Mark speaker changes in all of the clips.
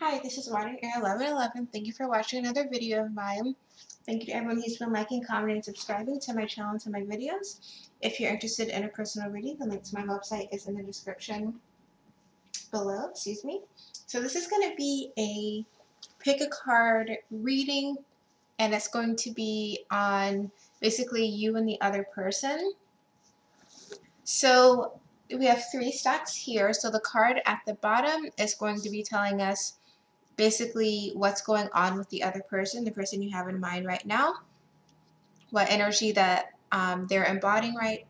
Speaker 1: Hi, this is Water Air 1111. Thank you for watching another video of mine. Thank you to everyone who's been liking, commenting, and subscribing to my channel and to my videos. If you're interested in a personal reading, the link to my website is in the description below. So this is going to be a pick a card reading, and it's going to be on basically you and the other person. So we have 3 stacks here. So the card at the bottom is going to be telling us basically what's going on with the other person, the person you have in mind right now, what energy that they're embodying right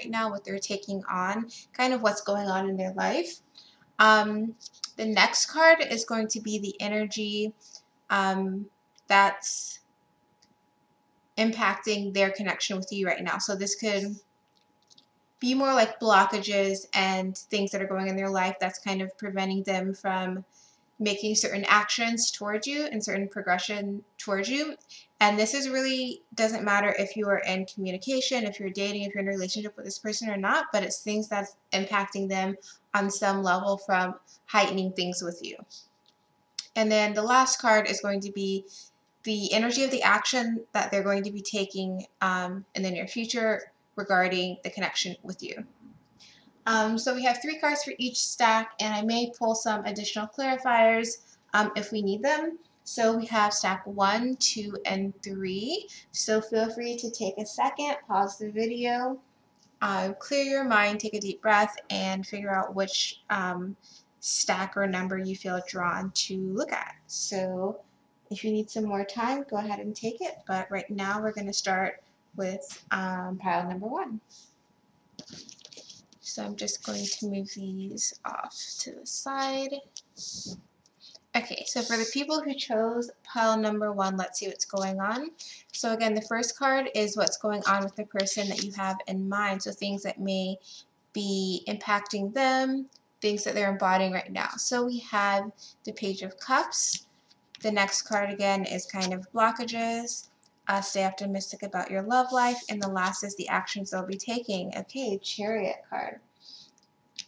Speaker 1: now, what they're taking on, kind of what's going on in their life. The next card is going to be the energy that's impacting their connection with you right now. So this could be more like blockages and things that are going in their life that's kind of preventing them from making certain actions towards you and certain progression towards you. And this is really doesn't matter if you are in communication, if you're dating, if you're in a relationship with this person or not, but it's things that's impacting them on some level from heightening things with you. And then the last card is going to be the energy of the action that they're going to be taking in the near future regarding the connection with you. So we have 3 cards for each stack, and I may pull some additional clarifiers if we need them. So we have stack 1, 2, and 3. So feel free to take a second, pause the video, clear your mind, take a deep breath, and figure out which stack or number you feel drawn to look at. So if you need some more time, go ahead and take it. But right now we're going to start with pile number 1. So I'm just going to move these off to the side. Okay, so for the people who chose pile number 1, let's see what's going on. So again, the first card is what's going on with the person that you have in mind. So things that may be impacting them, things that they're embodying right now. So we have the Page of Cups. The next card again is kind of blockages. Stay optimistic about your love life. And the last is the actions they'll be taking. Okay, Chariot card.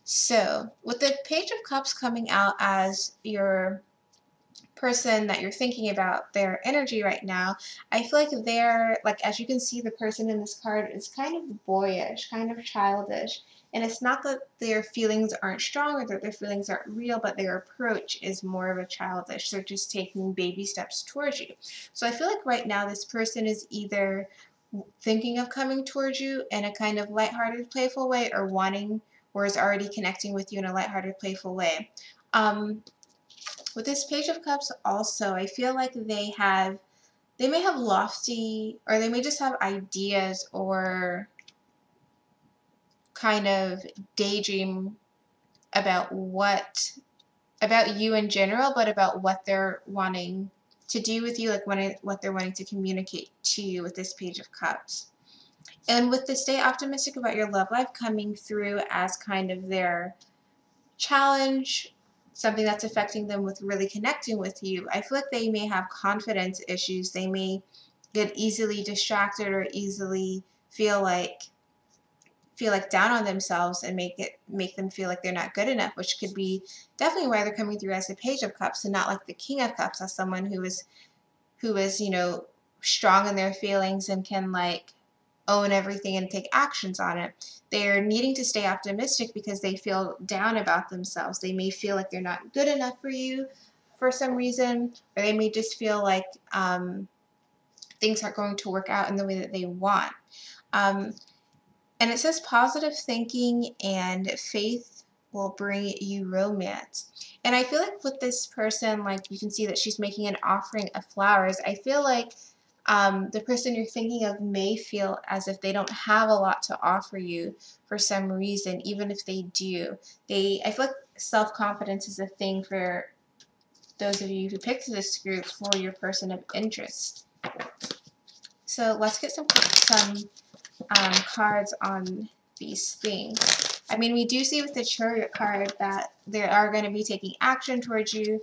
Speaker 1: So with the Page of Cups coming out as your person that you're thinking about, their energy right now, I feel like they're, like, as you can see, the person in this card is kind of boyish, kind of childish. And it's not that their feelings aren't strong or that their feelings aren't real, but their approach is more of a childish. They're just taking baby steps towards you. So I feel like right now this person is either thinking of coming towards you in a kind of lighthearted, playful way, or is already connecting with you in a lighthearted, playful way. With this Page of Cups also, I feel like they may have lofty, or they may just have ideas or kind of daydream about you in general, but about what they're wanting to do with you, like what they're wanting to communicate to you with this Page of Cups. And with the stay optimistic about your love life coming through as kind of their challenge, something that's affecting them with really connecting with you, I feel like they may have confidence issues. They may get easily distracted or easily feel like down on themselves and make them feel like they're not good enough, which could be definitely why they're coming through as the Page of Cups and not like the King of Cups, as someone who is strong in their feelings and can like own everything and take actions on it. They're needing to stay optimistic because they feel down about themselves. They may feel like they're not good enough for you for some reason, or they may just feel like things aren't going to work out in the way that they want. And it says positive thinking and faith will bring you romance. And I feel like with this person, like you can see that she's making an offering of flowers. I feel like the person you're thinking of may feel as if they don't have a lot to offer you for some reason, even if they do. I feel like self-confidence is a thing for those of you who picked this group for your person of interest. So let's get some cards on these things. I mean, we do see with the Chariot card that they are going to be taking action towards you,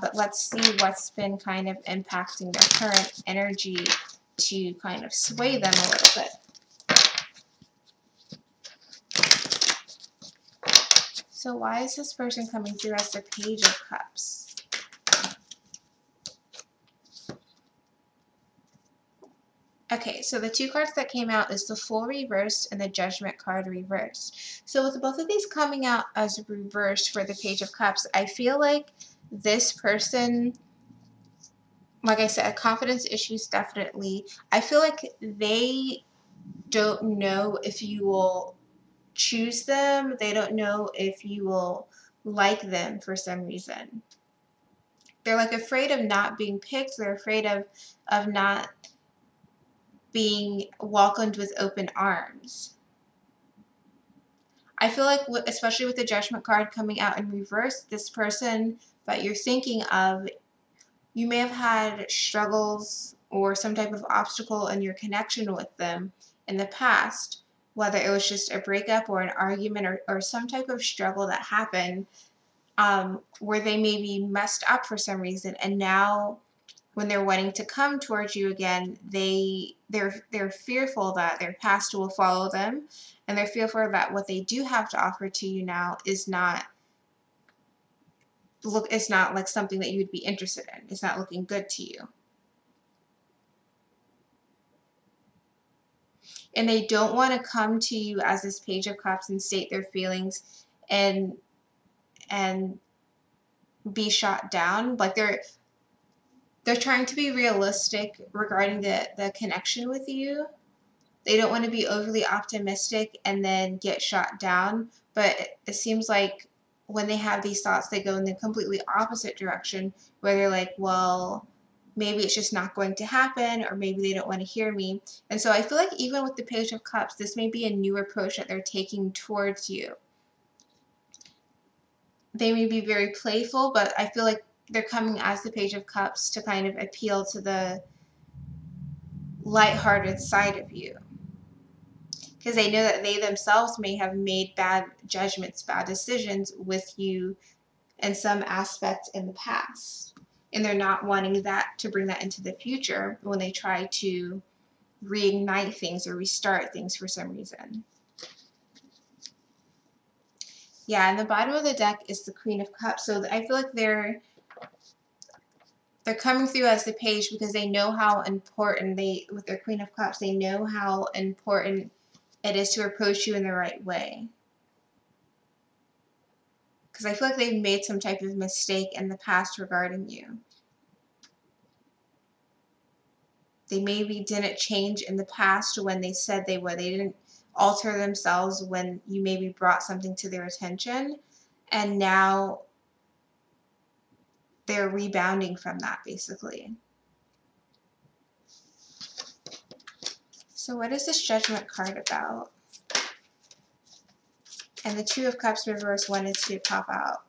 Speaker 1: but let's see what's been kind of impacting their current energy to kind of sway them a little bit. So why is this person coming through as the Page of Cups? Okay, so the two cards that came out is the Fool reversed and the Judgment card reversed. So with both of these coming out as reversed for the Page of Cups, I feel like this person, like I said, confidence issues definitely. I feel like they don't know if you will choose them. They don't know if you will like them for some reason. They're like afraid of not being picked. They're afraid of not being welcomed with open arms. I feel like, especially with the Judgment card coming out in reverse, this person that you're thinking of, you may have had struggles or some type of obstacle in your connection with them in the past, whether it was just a breakup or an argument or some type of struggle that happened where they maybe messed up for some reason, and now when they're wanting to come towards you again, they're fearful that their past will follow them, and they're fearful that what they do have to offer to you now is not it's not like something that you would be interested in. It's not looking good to you. And they don't want to come to you as this Page of Cups and state their feelings and be shot down. Like they're trying to be realistic regarding the connection with you. They don't want to be overly optimistic and then get shot down. But it seems like when they have these thoughts, they go in the completely opposite direction, where they're like, well, maybe it's just not going to happen, or maybe they don't want to hear me. And so I feel like even with the Page of Cups, this may be a new approach that they're taking towards you. They may be very playful, but I feel like they're coming as the Page of Cups to kind of appeal to the lighthearted side of you. Because they know that they themselves may have made bad judgments, bad decisions with you in some aspect in the past. And they're not wanting that to bring that into the future when they try to reignite things or restart things for some reason. Yeah, and the bottom of the deck is the Queen of Cups. So I feel like they're coming through as the Page because they know how important with their Queen of Cups, they know how important it is to approach you in the right way. Because I feel like they've made some type of mistake in the past regarding you. They maybe didn't change in the past when they said they would. They didn't alter themselves when you maybe brought something to their attention. And now they're rebounding from that, basically. So what is this Judgment card about? And the Two of Cups reverse wanted to pop out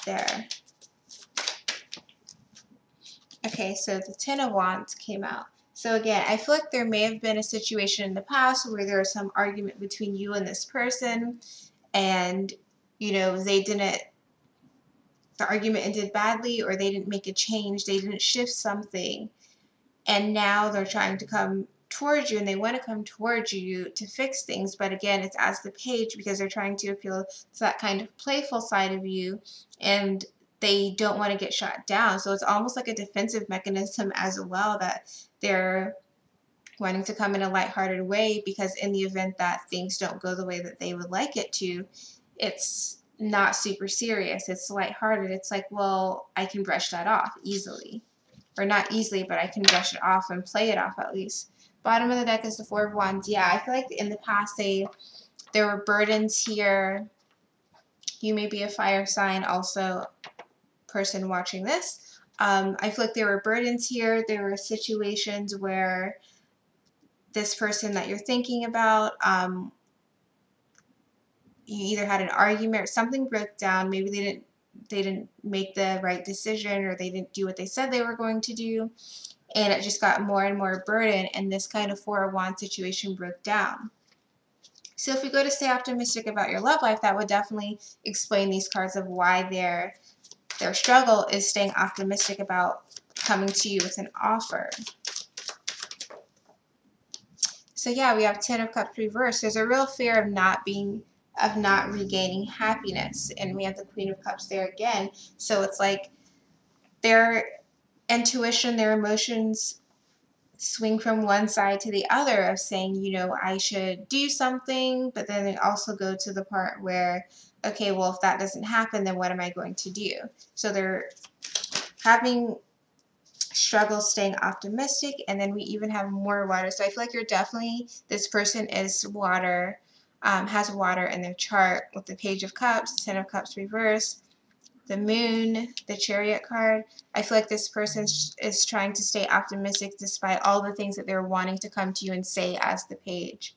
Speaker 1: there. Okay, so the Ten of Wands came out. So again, I feel like there may have been a situation in the past where there was some argument between you and this person, and the argument ended badly, or they didn't make a change, they didn't shift something, and now they're trying to come towards you, and they want to come towards you to fix things. But again, it's as the Page because they're trying to appeal to that kind of playful side of you, and they don't want to get shot down. So it's almost like a defensive mechanism as well, that they're wanting to come in a lighthearted way, because in the event that things don't go the way that they would like it to, it's not super serious. It's lighthearted. It's like, well, I can brush that off easily. Or not easily, but I can brush it off and play it off at least. Bottom of the deck is the Four of Wands. Yeah, I feel like in the past there were burdens here. You may be a fire sign also, person watching this. I feel like there were burdens here. There were situations where this person that you're thinking about, you either had an argument or something broke down. Maybe they didn't make the right decision, or they didn't do what they said they were going to do, and it just got more and more burden, and this kind of Four of Wands situation broke down. So if we go to stay optimistic about your love life, that would definitely explain these cards of why their struggle is staying optimistic about coming to you with an offer. So yeah, we have Ten of Cups reversed. There's a real fear of not being of not regaining happiness. And we have the Queen of Cups there again. So it's like their intuition, their emotions swing from one side to the other of saying, you know, I should do something, but then they also go to the part where, okay, well, if that doesn't happen, then what am I going to do? So they're having struggles staying optimistic, and then we even have more water. So I feel like you're definitely, this person is water, has water in their chart with the Page of Cups, Ten of Cups reverse, the Moon, the Chariot card. I feel like this person is trying to stay optimistic despite all the things that they're wanting to come to you and say as the Page.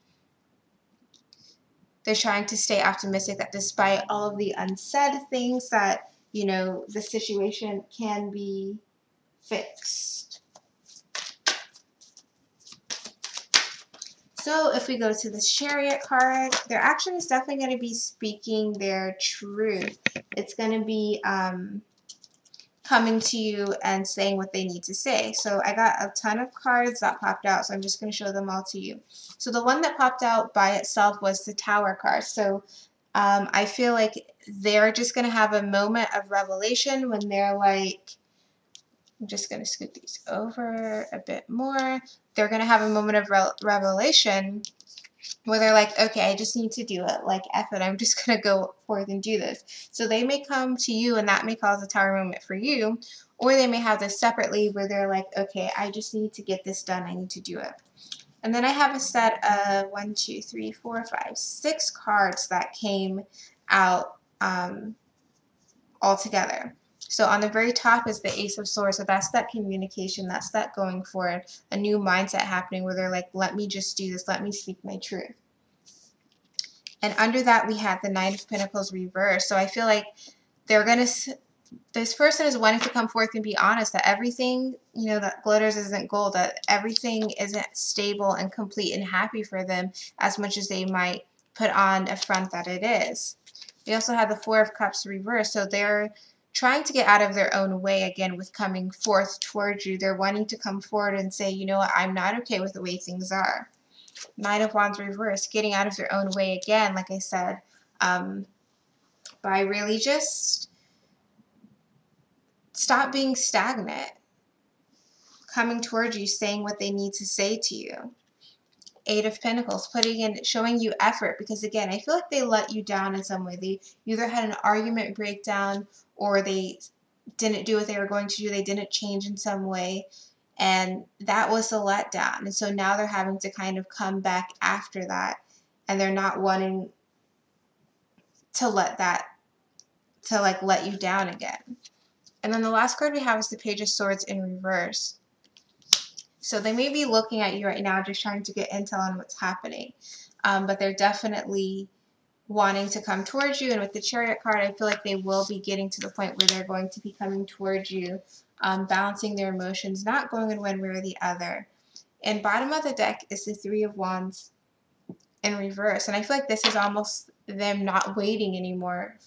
Speaker 1: They're trying to stay optimistic that despite all of the unsaid things that, you know, the situation can be fixed. So if we go to the Chariot card, their action is definitely going to be speaking their truth. It's going to be coming to you and saying what they need to say. So I got a ton of cards that popped out, so I'm just going to show them all to you. So the one that popped out by itself was the Tower card. So I feel like they're just going to have a moment of revelation when they're like, I'm just going to scoot these over a bit more. They're going to have a moment of revelation where they're like, okay, I just need to do it. Like, F it, I'm just going to go forth and do this. So they may come to you, and that may cause a Tower moment for you. Or they may have this separately where they're like, okay, I just need to get this done. I need to do it. And then I have a set of 1, 2, 3, 4, 5, 6 cards that came out all together. So on the very top is the Ace of Swords. So that's that communication. That's that going forward. A new mindset happening where they're like, let me just do this. Let me speak my truth. And under that, we have the Nine of Pentacles reversed. So I feel like they're going to, this person is wanting to come forth and be honest that everything, you know, that glitters isn't gold, that everything isn't stable and complete and happy for them as much as they might put on a front that it is. We also have the Four of Cups reversed. So they're trying to get out of their own way again with coming forth towards you. They're wanting to come forward and say, you know what, I'm not okay with the way things are. Nine of Wands reversed, getting out of their own way again, like I said, by really just stop being stagnant, coming towards you, saying what they need to say to you. Eight of Pentacles, putting in, showing you effort, because again, I feel like they let you down in some way. They either had an argument breakdown or they didn't do what they were going to do. They didn't change in some way. And that was a letdown. And so now they're having to kind of come back after that. And they're not wanting to let that, to like let you down again. And then the last card we have is the Page of Swords in reverse. So they may be looking at you right now just trying to get intel on what's happening. But they're definitely wanting to come towards you. And with the Chariot card, I feel like they will be getting to the point where they're going to be coming towards you, balancing their emotions, not going in one way or the other. And bottom of the deck is the Three of Wands in reverse. And I feel like this is almost them not waiting anymore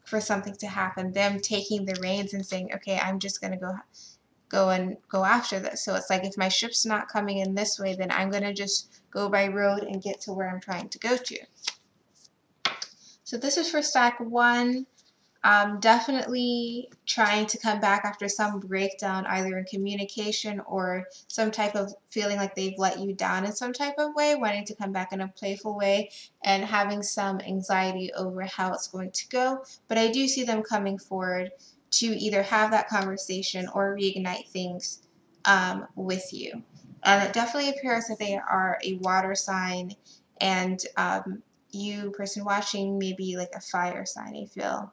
Speaker 1: for something to happen, them taking the reins and saying, okay, I'm just going to go after this. So it's like, if my ship's not coming in this way, then I'm going to just go by road and get to where I'm trying to go to. So this is for stack 1. Definitely trying to come back after some breakdown, either in communication or some type of feeling like they've let you down in some type of way, wanting to come back in a playful way and having some anxiety over how it's going to go. But I do see them coming forward to either have that conversation or reignite things with you. And it definitely appears that they are a water sign, and you, person watching, may be like a fire sign, I feel.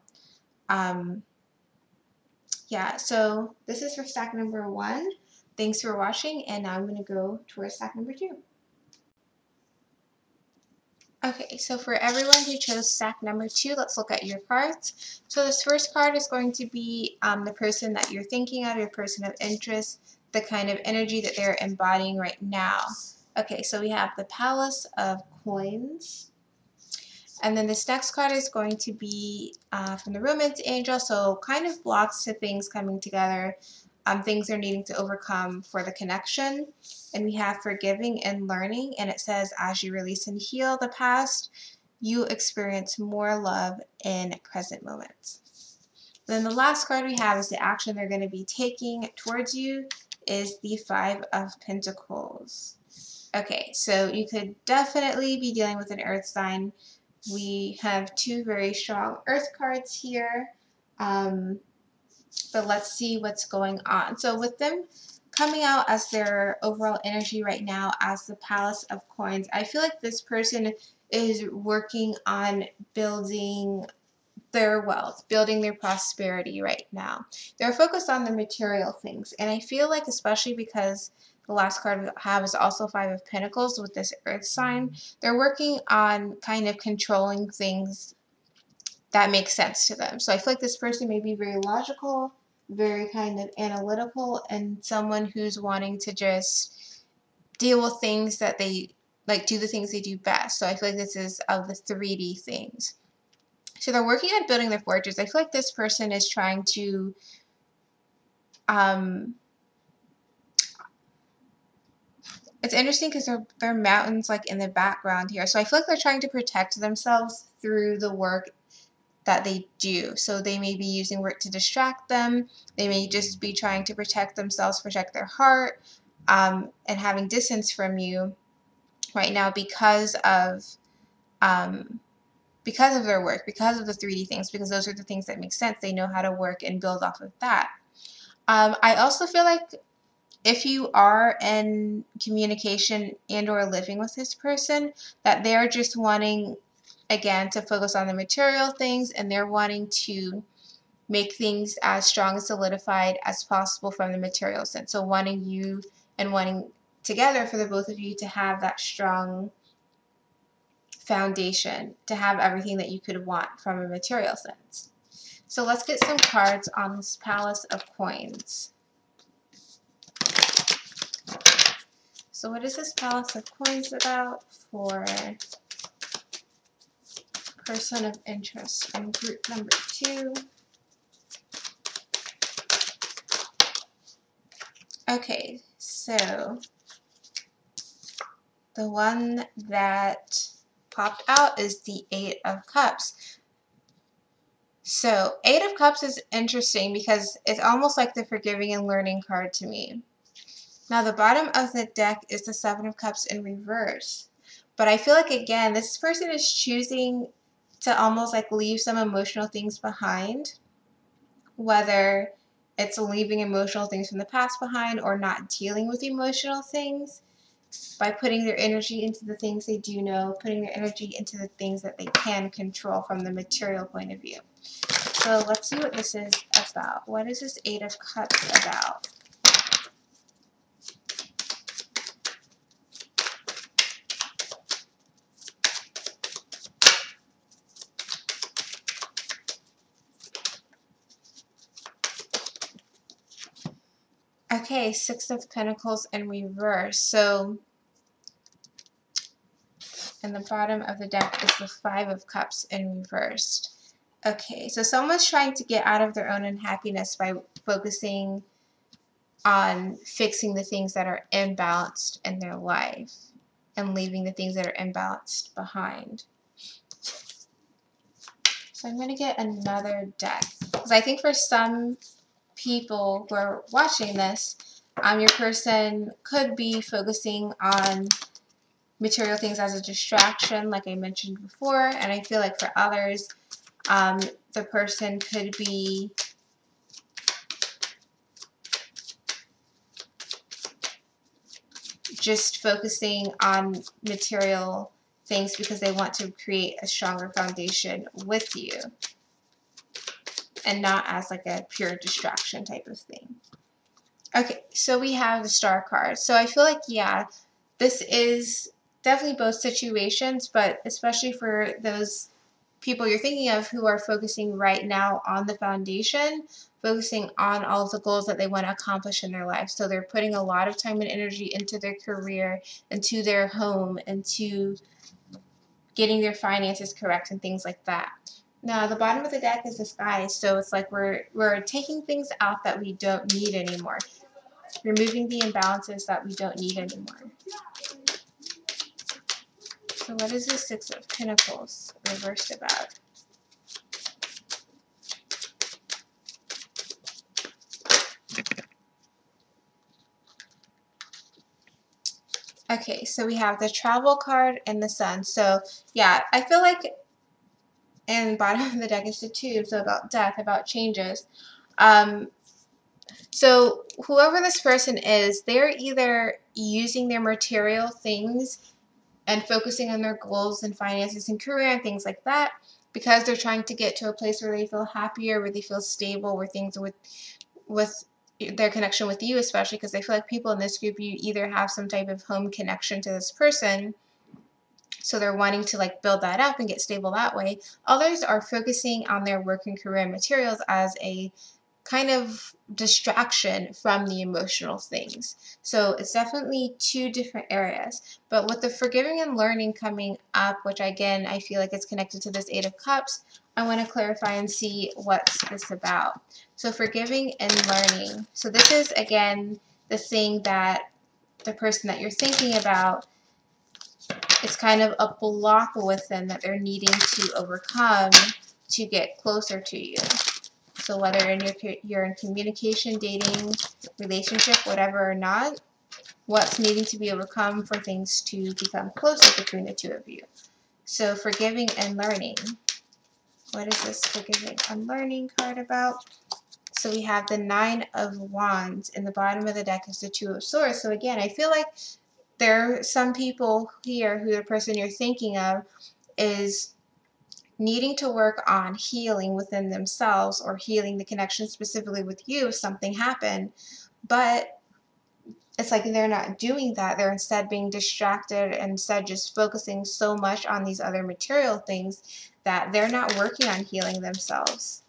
Speaker 1: Yeah, so this is for stack number 1. Thanks for watching, and now I'm going to go towards stack number 2. Okay, so for everyone who chose stack number 2, let's look at your cards. So this first card is going to be the person that you're thinking of, your person of interest, the kind of energy that they're embodying right now. Okay, so we have the Palace of Coins. And then this next card is going to be from the Romance Angel, so kind of blocks to things coming together, things they're needing to overcome for the connection. And we have Forgiving and Learning, and it says, as you release and heal the past, you experience more love in present moments. Then the last card we have is the action they're going to be taking towards you is the Five of Pentacles. Okay, so you could definitely be dealing with an earth sign. We have two very strong earth cards here. But let's see what's going on. So with them coming out as their overall energy right now as the Palace of Coins, I feel like this person is working on building their wealth, building their prosperity right now. They're focused on the material things. And I feel like, especially because the last card we have is also Five of Pentacles with this earth sign, they're working on kind of controlling things that make sense to them. So I feel like this person may be very logical, very kind of analytical, and someone who's wanting to just deal with things that they like, do the things they do best. So I feel like this is of the 3D things. So they're working on building their fortress. I feel like this person is trying to it's interesting because there are mountains like in the background here. So I feel like they're trying to protect themselves through the work that they do. So they may be using work to distract them. They may just be trying to protect themselves, protect their heart, and having distance from you right now because of their work, because of the 3D things, because those are the things that make sense. They know how to work and build off of that. I also feel like if you are in communication and or living with this person, that they're just wanting, again, to focus on the material things, and they're wanting to make things as strong and solidified as possible from the material sense. So wanting you and wanting together for the both of you to have that strong foundation, to have everything that you could want from a material sense. So let's get some cards on this Palace of Coins. So what is this Palace of Coins about for person of interest in group number 2? Okay, so the one that popped out is the Eight of Cups. So Eight of Cups is interesting because it's almost like the forgiving and learning card to me. Now the bottom of the deck is the Seven of Cups in reverse. But I feel like, again, this person is choosing to almost like leave some emotional things behind, whether it's leaving emotional things from the past behind or not dealing with emotional things, by putting their energy into the things they do know, putting their energy into the things that they can control from the material point of view. So let's see what this is about. What is this Eight of Cups about? Okay, Six of Pentacles in reverse. So, and the bottom of the deck is the Five of Cups in reversed. Okay, so someone's trying to get out of their own unhappiness by focusing on fixing the things that are imbalanced in their life and leaving the things that are imbalanced behind. So I'm going to get another deck, because I think for some people who are watching this, your person could be focusing on material things as a distraction, like I mentioned before, and I feel like for others, the person could be just focusing on material things because they want to create a stronger foundation with you and not as like a pure distraction type of thing. Okay, so we have the Star card. So I feel like, yeah, this is definitely both situations, but especially for those people you're thinking of who are focusing right now on the foundation, focusing on all of the goals that they want to accomplish in their life. So they're putting a lot of time and energy into their career, into their home, into getting their finances correct and things like that. Now, the bottom of the deck is the Sky, so it's like we're taking things out that we don't need anymore, removing the imbalances that we don't need anymore. So what is the Six of Pentacles reversed about? Okay, so we have the Travel card and the Sun. So yeah, I feel like in the bottom of the deck is the Two, so about death, about changes. So whoever this person is, they're either using their material things and focusing on their goals and finances and career and things like that because they're trying to get to a place where they feel happier, where they feel stable, where things with their connection with you, especially because I feel like people in this group, you either have some type of home connection to this person, so they're wanting to like build that up and get stable that way. Others are focusing on their work and career and materials as a kind of distraction from the emotional things. So it's definitely two different areas. But with the forgiving and learning coming up, which again, I feel like it's connected to this Eight of Cups, I want to clarify and see what's this about. So forgiving and learning. So this is, again, the thing that the person that you're thinking about, it's kind of a block with them that they're needing to overcome to get closer to you. So whether you're in communication, dating, relationship, whatever or not, what's needing to be overcome for things to become closer between the two of you. So forgiving and learning. What is this forgiving and learning card about? So we have the Nine of Wands. In the bottom of the deck is the Two of Swords. So again, I feel like there are some people here who the person you're thinking of is needing to work on healing within themselves or healing the connection specifically with you if something happened. But it's like they're not doing that. They're instead being distracted and instead just focusing so much on these other material things that they're not working on healing themselves.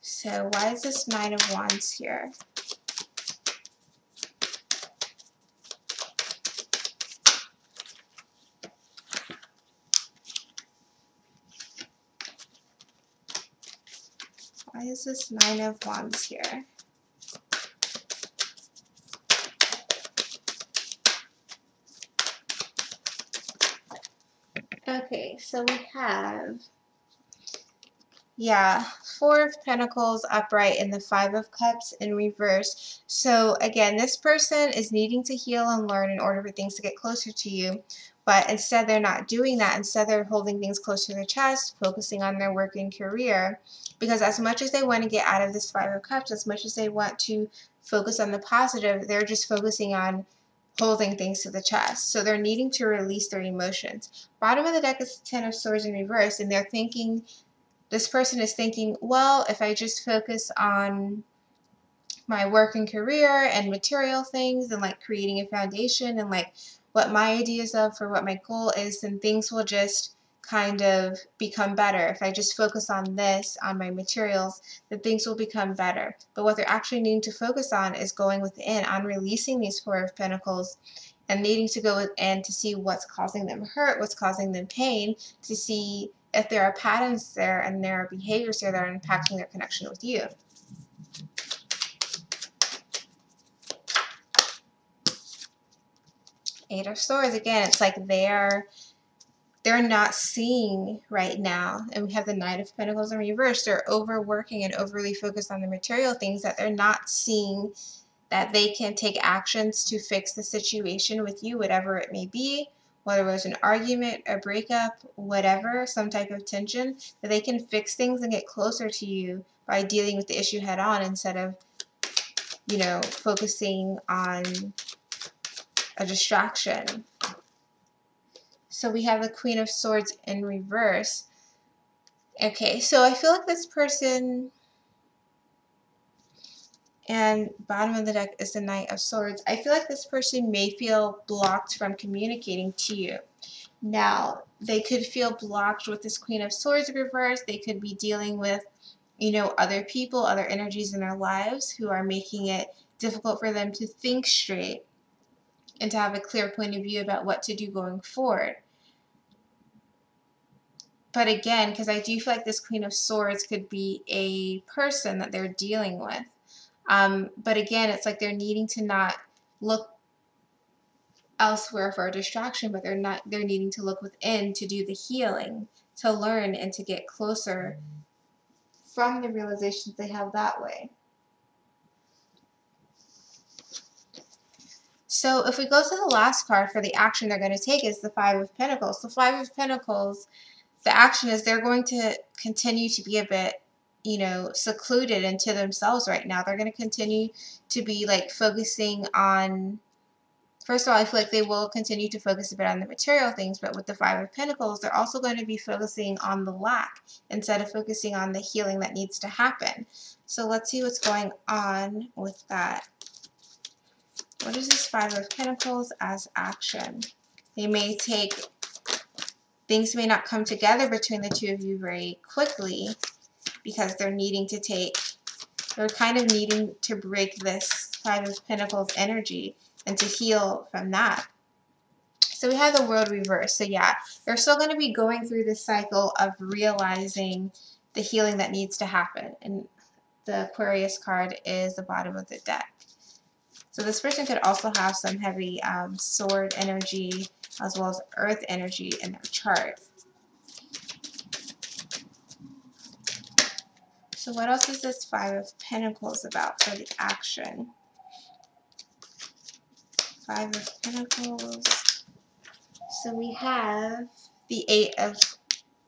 Speaker 1: So why is this Nine of Wands here? Why is this Nine of Wands here? Okay, so we have, yeah, Four of Pentacles upright and the Five of Cups in reverse. So again, this person is needing to heal and learn in order for things to get closer to you. But instead they're not doing that. Instead they're holding things close to their chest, focusing on their work and career. Because as much as they want to get out of this Five of Cups, as much as they want to focus on the positive, they're just focusing on holding things to the chest. So they're needing to release their emotions. Bottom of the deck is the Ten of Swords in reverse, and they're thinking, this person is thinking, well, if I just focus on my work and career and material things and like creating a foundation and like what my ideas of for what my goal is, then things will just kind of become better. If I just focus on this, on my materials, then things will become better. But what they're actually needing to focus on is going within, on releasing these Four of Pentacles and needing to go within to see what's causing them hurt, what's causing them pain, to see if there are patterns there and there are behaviors there that are impacting their connection with you. Eight of Swords, again, it's like they're not seeing right now. And we have the Knight of Pentacles in reverse. They're overworking and overly focused on the material things that they're not seeing that they can take actions to fix the situation with you, whatever it may be, whether it was an argument, a breakup, whatever, some type of tension, that they can fix things and get closer to you by dealing with the issue head on instead of, you know, focusing on a distraction. So we have the Queen of Swords in reverse. Okay, so I feel like this person, and bottom of the deck is the Knight of Swords. I feel like this person may feel blocked from communicating to you. Now, they could feel blocked with this Queen of Swords reverse. They could be dealing with, you know, other people, other energies in their lives who are making it difficult for them to think straight and to have a clear point of view about what to do going forward. but again, because I do feel like this Queen of Swords could be a person that they're dealing with. But again, it's like they're needing to not look elsewhere for a distraction, but they're needing to look within to do the healing, to learn and to get closer from the realizations they have that way. So if we go to the last card for the action they're going to take is the Five of Pentacles. The Five of Pentacles, the action is they're going to continue to be a bit, you know, secluded into themselves right now. They're going to continue to be like focusing on, first of all, I feel like they will continue to focus a bit on the material things, but with the Five of Pentacles, they're also going to be focusing on the lack instead of focusing on the healing that needs to happen. So let's see what's going on with that. What is this Five of Pentacles as action? They may take, things may not come together between the two of you very quickly because they're needing to take, they're kind of needing to break this Five of Pentacles energy and to heal from that. So we have the World reversed. So yeah, they're still going to be going through this cycle of realizing the healing that needs to happen. And the Aquarius card is the bottom of the deck. So this person could also have some heavy sword energy as well as earth energy in their chart. So what else is this Five of Pentacles about for the action? Five of Pentacles. So we have the Eight of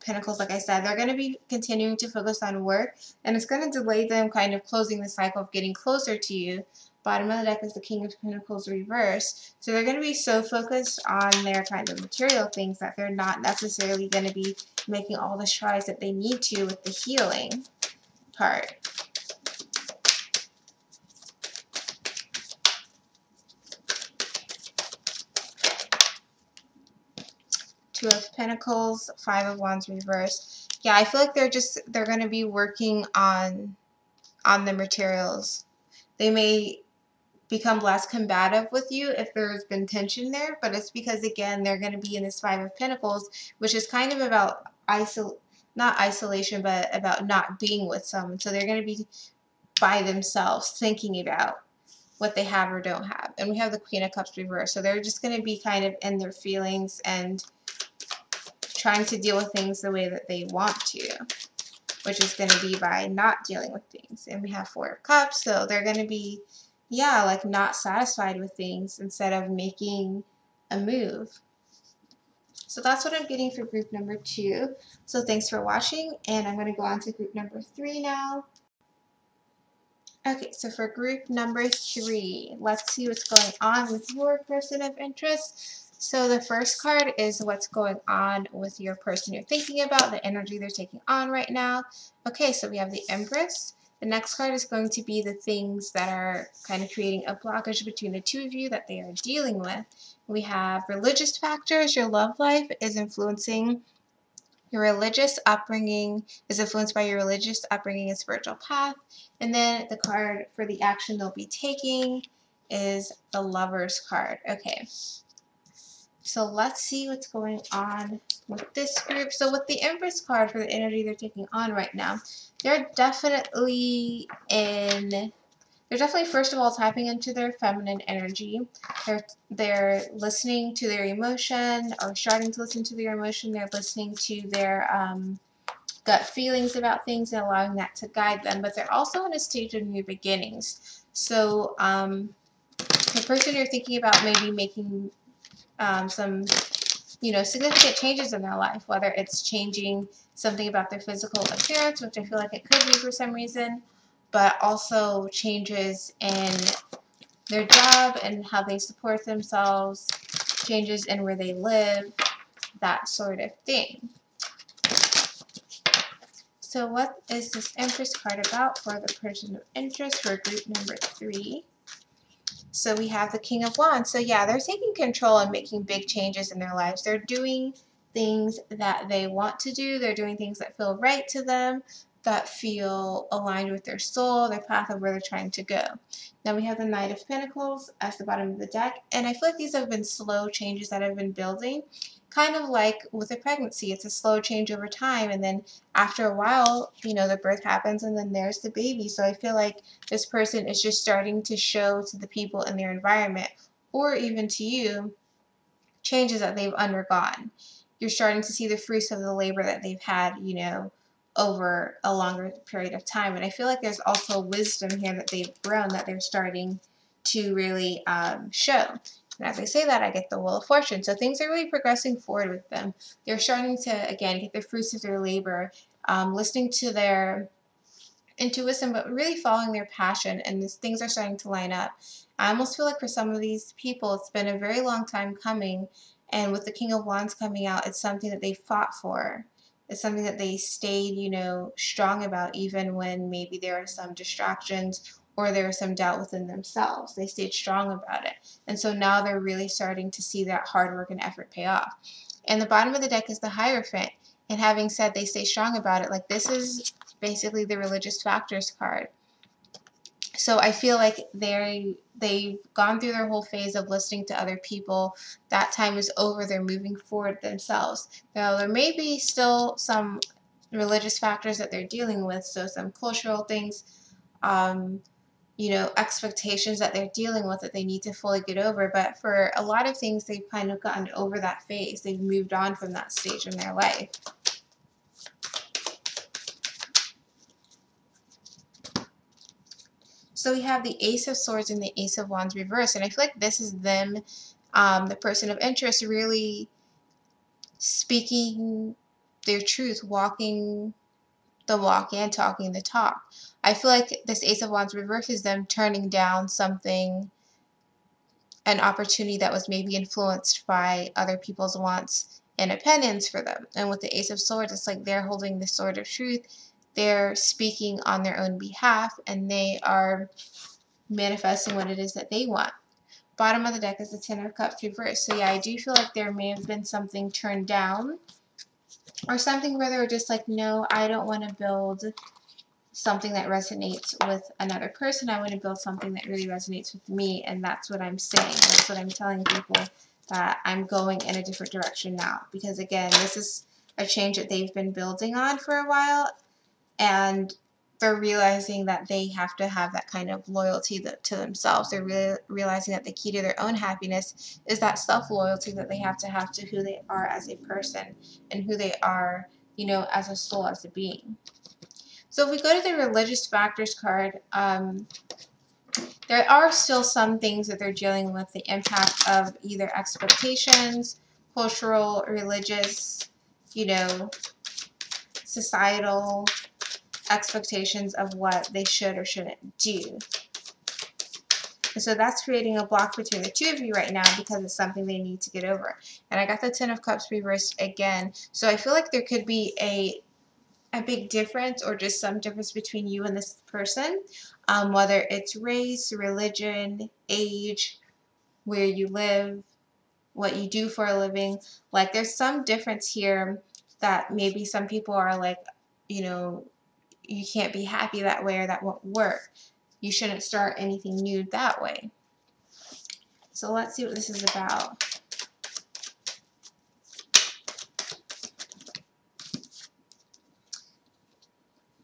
Speaker 1: Pentacles, like I said. They're going to be continuing to focus on work, and it's going to delay them kind of closing the cycle of getting closer to you. Bottom of the deck is the King of Pentacles reversed. So they're going to be so focused on their kind of material things that they're not necessarily going to be making all the strides that they need to with the healing part. Two of Pentacles, Five of Wands reversed. Yeah, I feel like they're going to be working on the materials. They may become less combative with you if there's been tension there, but it's because, again, they're going to be in this Five of Pentacles, which is kind of about not isolation, but about not being with someone. So they're going to be by themselves thinking about what they have or don't have. And we have the Queen of Cups reversed. So they're just going to be kind of in their feelings and trying to deal with things the way that they want to, which is going to be by not dealing with things. And we have Four of Cups, so they're going to be, yeah, like not satisfied with things instead of making a move. So that's what I'm getting for group number 2. So thanks for watching, and I'm going to go on to group number 3 now. Okay, so for group number 3, let's see what's going on with your person of interest. So the first card is what's going on with your person you're thinking about, the energy they're taking on right now. Okay, so we have the Empress. The next card is going to be the things that are kind of creating a blockage between the two of you that they are dealing with. We have religious factors. Your love life is influencing your religious upbringing, is influenced by your religious upbringing and spiritual path. And then the card for the action they'll be taking is the Lovers card. Okay. So let's see what's going on with this group. So with the Empress card for the energy they're taking on right now, they're definitely first of all tapping into their feminine energy. They're listening to their emotion, or starting to listen to their emotion. They're listening to their gut feelings about things and allowing that to guide them. But they're also in a stage of new beginnings. So the person you're thinking about maybe making some, significant changes in their life, whether it's changing something about their physical appearance, which I feel like it could be for some reason, but also changes in their job and how they support themselves, changes in where they live, that sort of thing. So what is this Empress card about for the person of interest for group number 3? So we have the King of Wands. So yeah, they're taking control and making big changes in their lives. They're doing things that they want to do. They're doing things that feel right to them. that feel aligned with their soul, their path of where they're trying to go. Now we have the Knight of Pentacles at the bottom of the deck, and I feel like these have been slow changes that have been building, kind of like with a pregnancy. It's a slow change over time, and then after a while, you know, the birth happens and then there's the baby. So I feel like this person is just starting to show to the people in their environment, or even to you, changes that they've undergone. You're starting to see the fruits of the labor that they've had, you know, over a longer period of time. And I feel like there's also wisdom here that they've grown, that they're starting to really show. And as I say that, I get the Wheel of Fortune. So things are really progressing forward with them. They're starting to, again, get the fruits of their labor, listening to their intuition, but really following their passion, and things are starting to line up. I almost feel like for some of these people, it's been a very long time coming, and with the King of Wands coming out, it's something that they fought for. It's something that they stayed, you know, strong about, even when maybe there are some distractions or there was some doubt within themselves. They stayed strong about it. And so now they're really starting to see that hard work and effort pay off. And the bottom of the deck is the Hierophant. And having said they stay strong about it, like this is basically the religious factors card. So I feel like they've gone through their whole phase of listening to other people. That time is over. They're moving forward themselves. Now there may be still some religious factors that they're dealing with, so some cultural things, you know, expectations that they're dealing with that they need to fully get over. But for a lot of things, they've kind of gotten over that phase. They've moved on from that stage in their life. So we have the Ace of Swords and the Ace of Wands reversed, and I feel like this is them, the person of interest, really speaking their truth, walking the walk and talking the talk. I feel like this Ace of Wands reversed is them turning down something, an opportunity that was maybe influenced by other people's wants and opinions for them. And with the Ace of Swords, it's like they're holding the sword of truth. They're speaking on their own behalf, and they are manifesting what it is that they want. Bottom of the deck is the Ten of Cups reversed. So yeah, I do feel like there may have been something turned down, or something where they were just like, no, I don't want to build something that resonates with another person. I want to build something that really resonates with me, and that's what I'm saying. That's what I'm telling people, that I'm going in a different direction now. Because again, this is a change that they've been building on for a while, and they're realizing that they have to have that kind of loyalty to themselves. They're realizing that the key to their own happiness is that self-loyalty that they have to who they are as a person and who they are, you know, as a soul, as a being. So if we go to the religious factors card, there are still some things that they're dealing with, the impact of either expectations, cultural, religious, you know, societal expectations of what they should or shouldn't do. And so that's creating a block between the two of you right now, because it's something they need to get over. And I got the Ten of Cups reversed again. So I feel like there could be a big difference, or just some difference between you and this person, whether it's race, religion, age, where you live, what you do for a living. Like there's some difference here that maybe some people are like, you know, you can't be happy that way, or that won't work. You shouldn't start anything new that way. So let's see what this is about.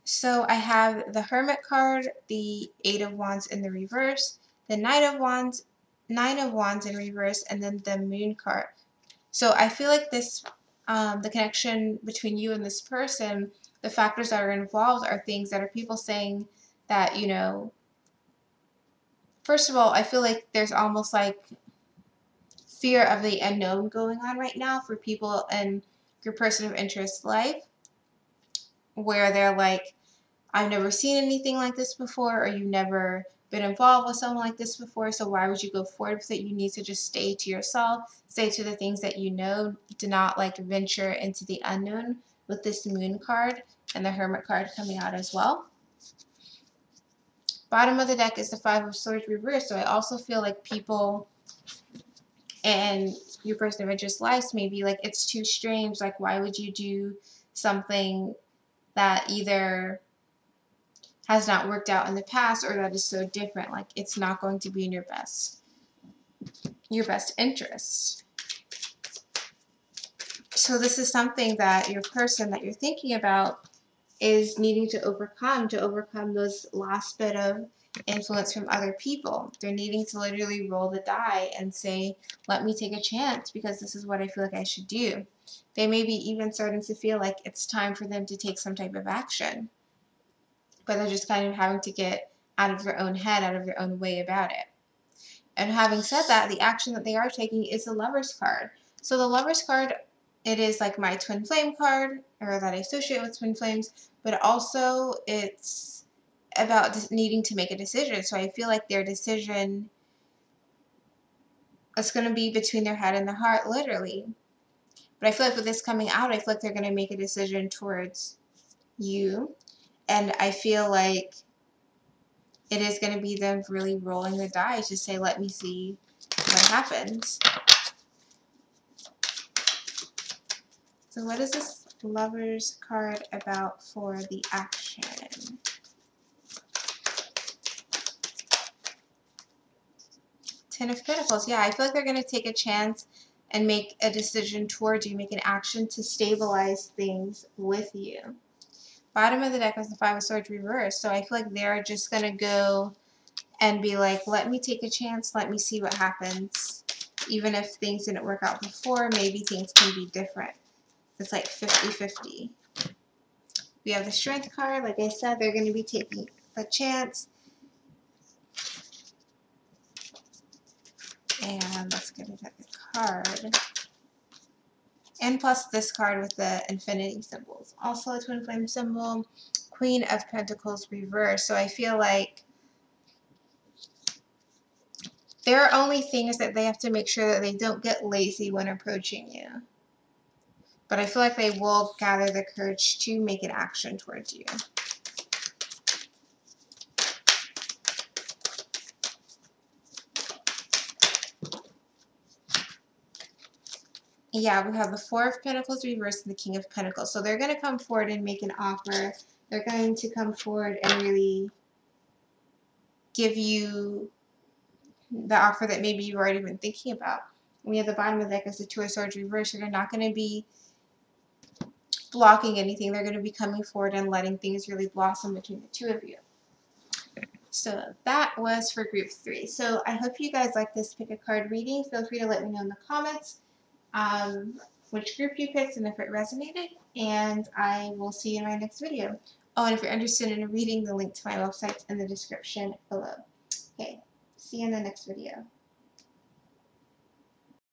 Speaker 1: So I have the Hermit card, the Eight of Wands in the reverse, the Knight of Wands, Nine of Wands in reverse, and then the Moon card. So I feel like this, the connection between you and this person, the factors that are involved are things that are people saying that, you know, first of all, I feel like there's almost like fear of the unknown going on right now for people in your person of interest life, where they're like, I've never seen anything like this before, or you've never been involved with someone like this before, so why would you go forward with it? You need to just stay to yourself, stay to the things that you know. Do not like venture into the unknown, with this Moon card and the Hermit card coming out as well. Bottom of the deck is the Five of Swords reversed. So I also feel like people and your person of interest lives may be like, it's too strange. Like, why would you do something that either has not worked out in the past, or that is so different. Like, it's not going to be in your best interest. So this is something that your person that you're thinking about is needing to overcome those last bit of influence from other people. They're needing to literally roll the die and say, let me take a chance because this is what I feel like I should do. They may be even starting to feel like it's time for them to take some type of action, but they're just kind of having to get out of their own head, out of their own way about it. And having said that, the action that they are taking is the Lover's card. So the Lover's card, it is like my twin flame card, or that I associate with twin flames, but also it's about needing to make a decision. So I feel like their decision is going to be between their head and their heart, literally. But I feel like with this coming out, I feel like they're going to make a decision towards you. And I feel like it is going to be them really rolling the dice to say, let me see what happens. So what is this Lover's card about for the action? Ten of Pentacles. Yeah, I feel like they're going to take a chance and make a decision towards you, make an action to stabilize things with you. Bottom of the deck is the Five of Swords reversed. So I feel like they're just going to go and be like, let me take a chance. Let me see what happens. Even if things didn't work out before, maybe things can be different. It's like 50-50. We have the Strength card. Like I said, they're going to be taking a chance. And let's get it at the card. And plus this card with the infinity symbols. Also a twin flame symbol. Queen of Pentacles reversed. So I feel like there are only things that they have to make sure that they don't get lazy when approaching you. But I feel like they will gather the courage to make an action towards you. Yeah, we have the Four of Pentacles reversed and the King of Pentacles. So they're going to come forward and make an offer. They're going to come forward and really give you the offer that maybe you've already been thinking about. We have the bottom of the deck as the Two of Swords reversed. So they're not going to be blocking anything. They're going to be coming forward and letting things really blossom between the two of you. So that was for group 3. So I hope you guys like this pick a card reading. Feel free to let me know in the comments which group you picked and if it resonated. And I will see you in my next video. Oh, and if you're interested in a reading, the link to my website's in the description below. Okay, see you in the next video.